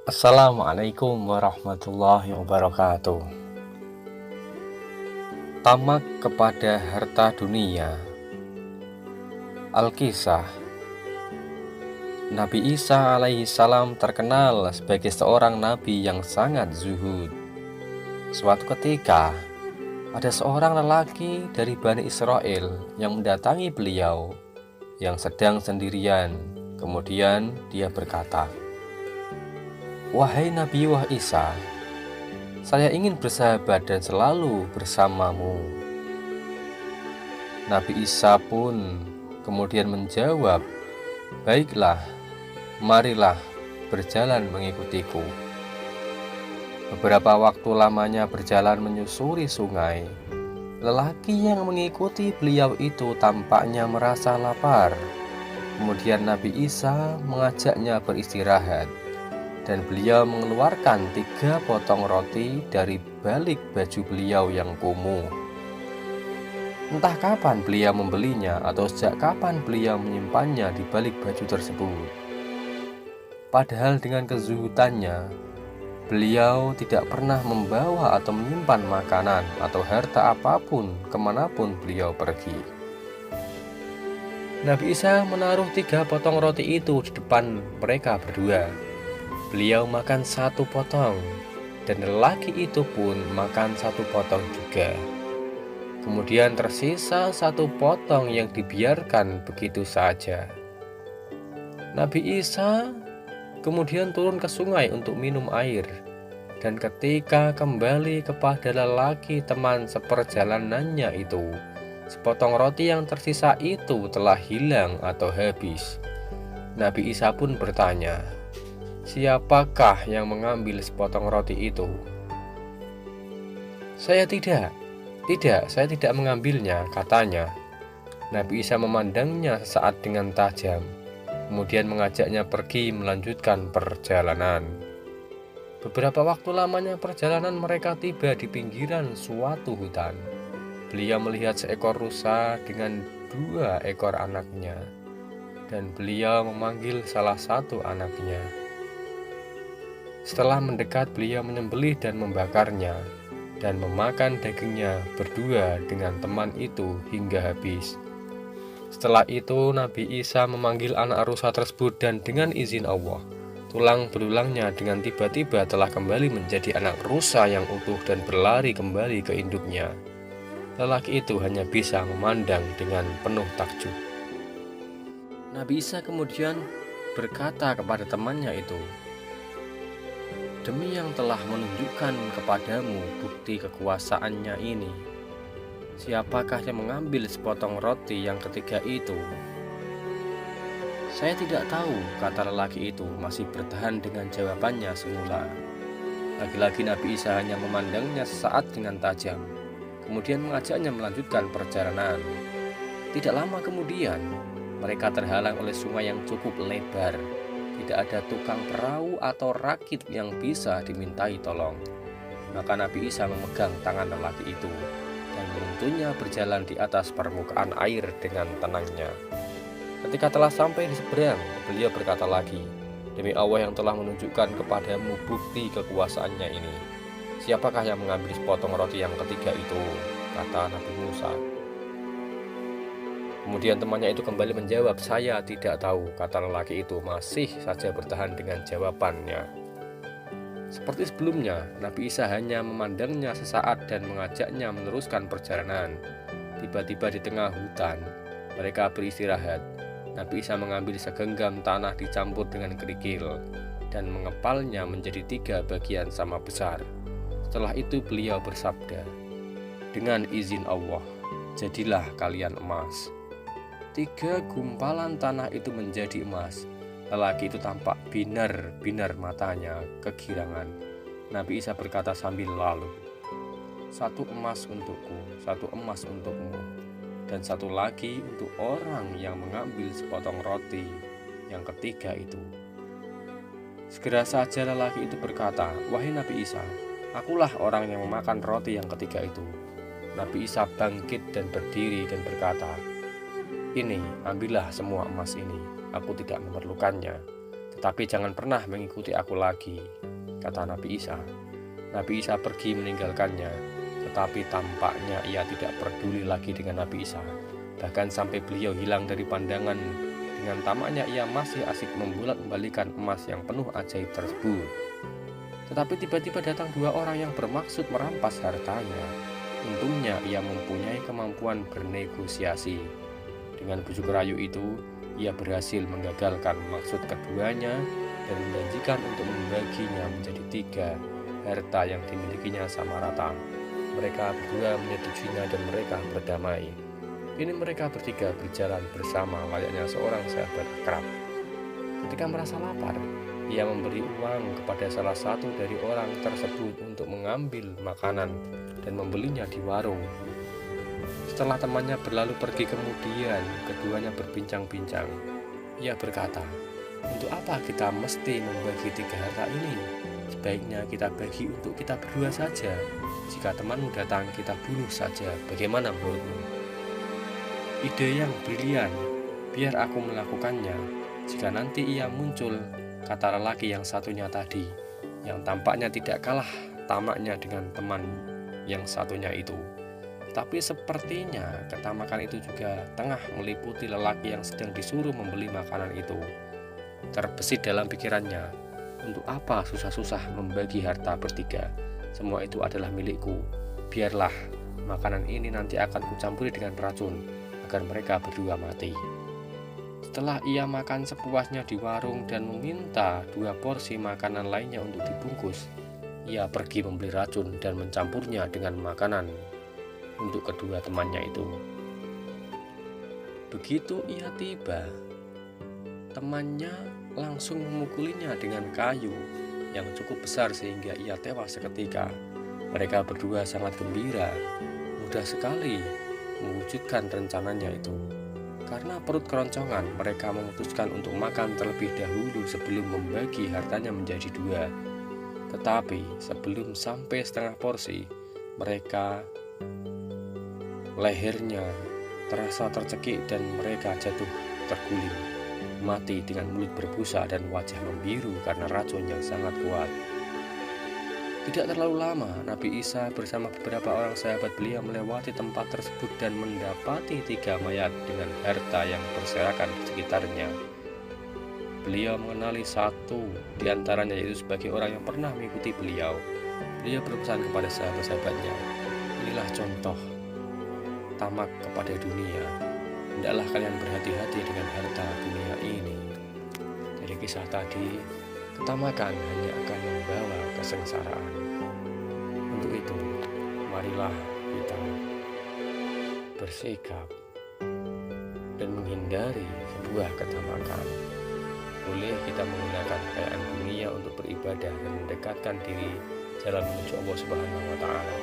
Assalamualaikum warahmatullahi wabarakatuh. Tamak kepada harta dunia. Alkisah. Nabi Isa alaihi salam terkenal sebagai seorang nabi yang sangat zuhud. Suatu ketika, ada seorang lelaki dari Bani Israel yang mendatangi beliau yang sedang sendirian. Kemudian dia berkata, "Wahai Nabi Isa, saya ingin bersahabat dan selalu bersamamu." Nabi Isa pun kemudian menjawab, "Baiklah, marilah berjalan mengikutiku." Beberapa waktu lamanya berjalan menyusuri sungai. Lelaki yang mengikuti beliau itu tampaknya merasa lapar. Kemudian Nabi Isa mengajaknya beristirahat, dan beliau mengeluarkan 3 potong roti dari balik baju beliau yang kumuh. Entah kapan beliau membelinya atau sejak kapan beliau menyimpannya di balik baju tersebut. Padahal dengan kezuhudannya, beliau tidak pernah membawa atau menyimpan makanan atau harta apapun kemanapun beliau pergi. Nabi Isa menaruh 3 potong roti itu di depan mereka berdua. Beliau makan 1 potong, dan lelaki itu pun makan 1 potong juga. Kemudian tersisa 1 potong yang dibiarkan begitu saja. Nabi Isa kemudian turun ke sungai untuk minum air, dan ketika kembali kepada lelaki teman seperjalanannya itu, sepotong roti yang tersisa itu telah hilang atau habis. Nabi Isa pun bertanya, "Siapakah yang mengambil sepotong roti itu?" Saya tidak, saya tidak mengambilnya," katanya. Nabi Isa memandangnya sesaat dengan tajam, kemudian mengajaknya pergi melanjutkan perjalanan. Beberapa waktu lamanya perjalanan mereka tiba di pinggiran suatu hutan. Beliau melihat seekor rusa dengan 2 ekor anaknya, dan beliau memanggil salah satu anaknya. Setelah mendekat, beliau menyembelih dan membakarnya, dan memakan dagingnya berdua dengan teman itu hingga habis. Setelah itu Nabi Isa memanggil anak rusa tersebut, dan dengan izin Allah, tulang belulangnya dengan tiba-tiba telah kembali menjadi anak rusa yang utuh dan berlari kembali ke induknya. Lelaki itu hanya bisa memandang dengan penuh takjub. Nabi Isa kemudian berkata kepada temannya itu, "Demi yang telah menunjukkan kepadamu bukti kekuasaannya ini, siapakah yang mengambil sepotong roti yang ketiga itu?" "Saya tidak tahu," kata lelaki itu, masih bertahan dengan jawabannya semula. Lagi-lagi Nabi Isa hanya memandangnya sesaat dengan tajam, kemudian mengajaknya melanjutkan perjalanan. Tidak lama kemudian, mereka terhalang oleh sungai yang cukup lebar. Tidak ada tukang perahu atau rakit yang bisa dimintai tolong. Maka Nabi Isa memegang tangan lelaki itu dan menuntunnya berjalan di atas permukaan air dengan tenangnya. Ketika telah sampai di seberang, beliau berkata lagi, "Demi Allah yang telah menunjukkan kepadamu bukti kekuasaannya ini, siapakah yang mengambil sepotong roti yang ketiga itu?" kata Nabi Musa. Kemudian temannya itu kembali menjawab, "Saya tidak tahu," kata lelaki itu, masih saja bertahan dengan jawabannya. Seperti sebelumnya, Nabi Isa hanya memandangnya sesaat dan mengajaknya meneruskan perjalanan. Tiba-tiba di tengah hutan, mereka beristirahat. Nabi Isa mengambil segenggam tanah dicampur dengan kerikil dan mengepalnya menjadi 3 bagian sama besar. Setelah itu beliau bersabda, "Dengan izin Allah, jadilah kalian emas." 3 gumpalan tanah itu menjadi emas. Lelaki itu tampak binar-binar matanya, kegirangan. Nabi Isa berkata sambil lalu, "1 emas untukku, 1 emas untukmu, dan 1 lagi untuk orang yang mengambil sepotong roti yang ketiga itu." Segera saja lelaki itu berkata, "Wahai Nabi Isa, akulah orang yang memakan roti yang ketiga itu." Nabi Isa bangkit dan berdiri dan berkata, "Ini, ambillah semua emas ini, aku tidak memerlukannya. Tapi jangan pernah mengikuti aku lagi, kata Nabi Isa. Nabi Isa pergi meninggalkannya, tetapi tampaknya ia tidak peduli lagi dengan Nabi Isa. Bahkan sampai beliau hilang dari pandangan, dengan tamaknya ia masih asik membolak-balikan emas yang penuh ajaib tersebut. Tetapi tiba-tiba datang dua orang yang bermaksud merampas hartanya. Untungnya ia mempunyai kemampuan bernegosiasi. Dengan bujuk rayu itu, ia berhasil menggagalkan maksud keduanya dan menjanjikan untuk membaginya menjadi 3 harta yang dimilikinya sama rata. Mereka berdua menyetujuinya dan mereka berdamai. Kini mereka bertiga berjalan bersama layaknya seorang sahabat akrab. Ketika merasa lapar, ia memberi uang kepada salah satu dari orang tersebut untuk mengambil makanan dan membelinya di warung. Setelah temannya berlalu pergi kemudian, keduanya berbincang-bincang. Ia berkata, "Untuk apa kita mesti membagi 3 harta ini? Sebaiknya kita bagi untuk kita berdua saja. Jika temanmu datang, kita bunuh saja. Bagaimana menurutmu?" "Ide yang brilian, biar aku melakukannya. Jika nanti ia muncul," kata lelaki yang satunya tadi, yang tampaknya tidak kalah tamaknya dengan teman yang satunya itu. Tapi sepertinya ketamakan itu juga tengah meliputi lelaki yang sedang disuruh membeli makanan itu. Terbesit dalam pikirannya, untuk apa susah-susah membagi harta bertiga? Semua itu adalah milikku. Biarlah, makanan ini nanti akan kucampuri dengan racun, agar mereka berdua mati. Setelah ia makan sepuasnya di warung dan meminta 2 porsi makanan lainnya untuk dibungkus, ia pergi membeli racun dan mencampurnya dengan makanan untuk kedua temannya itu. Begitu ia tiba, temannya langsung memukulinya dengan kayu yang cukup besar sehingga ia tewas seketika. Mereka berdua sangat gembira, mudah sekali mewujudkan rencananya itu. Karena perut keroncongan, mereka memutuskan untuk makan terlebih dahulu sebelum membagi hartanya menjadi 2. Tetapi sebelum sampai setengah porsi, lehernya terasa tercekik dan mereka jatuh terguling, mati dengan mulut berbusa dan wajah membiru karena racun yang sangat kuat. Tidak terlalu lama, Nabi Isa bersama beberapa orang sahabat beliau melewati tempat tersebut dan mendapati 3 mayat dengan harta yang berserakan di sekitarnya. Beliau mengenali satu di antaranya, yaitu sebagai orang yang pernah mengikuti beliau. Beliau berpesan kepada sahabat-sahabatnya, "Inilah contoh tamak kepada dunia. Hendaklah kalian berhati-hati dengan harta dunia ini." Dari kisah tadi, ketamakan hanya akan membawa kesengsaraan. Untuk itu, marilah kita bersikap dan menghindari sebuah ketamakan. Boleh kita menggunakan kekayaan dunia untuk beribadah dan mendekatkan diri jalan menuju Allah Subhanahu wa Ta'ala.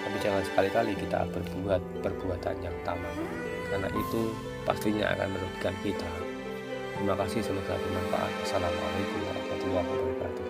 Tapi jangan sekali-kali kita berbuat perbuatan yang tamak, karena itu pastinya akan merugikan kita. Terima kasih, semoga bermanfaat. Assalamualaikum warahmatullahi wabarakatuh.